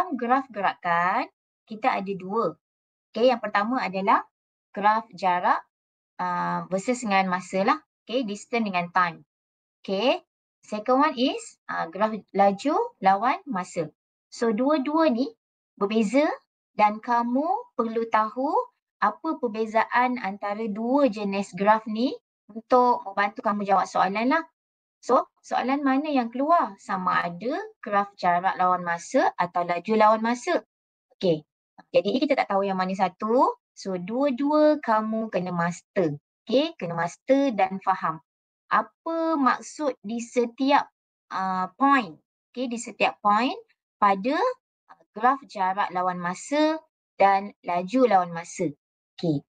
dalam graf gerakan, kita ada dua. Okay, yang pertama adalah graf jarak versus dengan masa lah. Okay, distance dengan time. Okay, second one is graf laju lawan masa. So, dua-dua ni berbeza dan kamu perlu tahu apa perbezaan antara dua jenis graf ni untuk membantu kamu jawab soalan lah. So, soalan mana yang keluar? Sama ada graf jarak lawan masa atau laju lawan masa. Okey. Jadi, kita tak tahu yang mana satu. So, dua-dua kamu kena master. Okey, kena master dan faham. Apa maksud di setiap point. Okey, di setiap point pada graf jarak lawan masa dan laju lawan masa. Okey.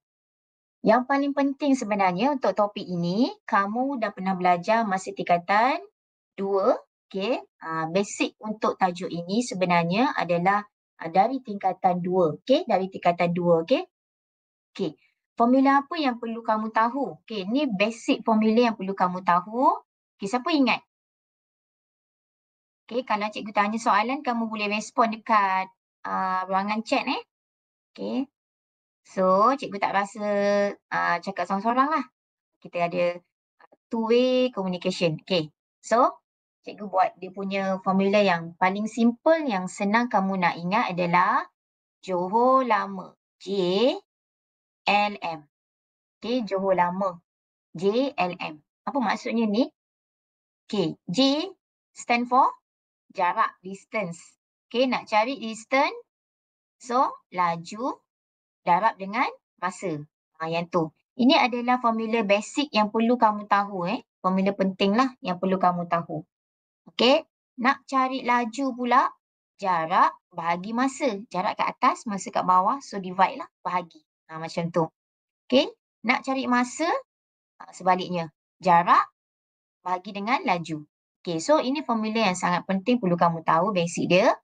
Yang paling penting sebenarnya untuk topik ini, kamu dah pernah belajar masa tingkatan 2. Okay. Basic untuk tajuk ini sebenarnya adalah dari tingkatan 2. Okay. Dari tingkatan 2. Okay. Okay. Formula apa yang perlu kamu tahu? Okay. Ni basic formula yang perlu kamu tahu. Okay. Siapa ingat? Okay. Kalau cikgu tanya soalan, kamu boleh respon dekat ruangan chat. Okay. So, cikgu tak rasa cakap sorang-sorang lah. Kita ada two-way communication. Okay. So, cikgu buat dia punya formula yang paling simple, yang senang kamu nak ingat adalah Johor Lama. JLM. Okay, Johor Lama. JLM. Apa maksudnya ni? Okay, J stand for jarak, distance. Okay, nak cari distance. So, laju darab dengan masa. Yang tu. Ini adalah formula basic yang perlu kamu tahu. Formula penting lah yang perlu kamu tahu. Okey. Nak cari laju pula, jarak bahagi masa. Jarak kat atas, masa kat bawah. So, divide lah, bahagi. Macam tu. Okey. Nak cari masa, sebaliknya. Jarak bahagi dengan laju. Okey. So, ini formula yang sangat penting perlu kamu tahu basic dia.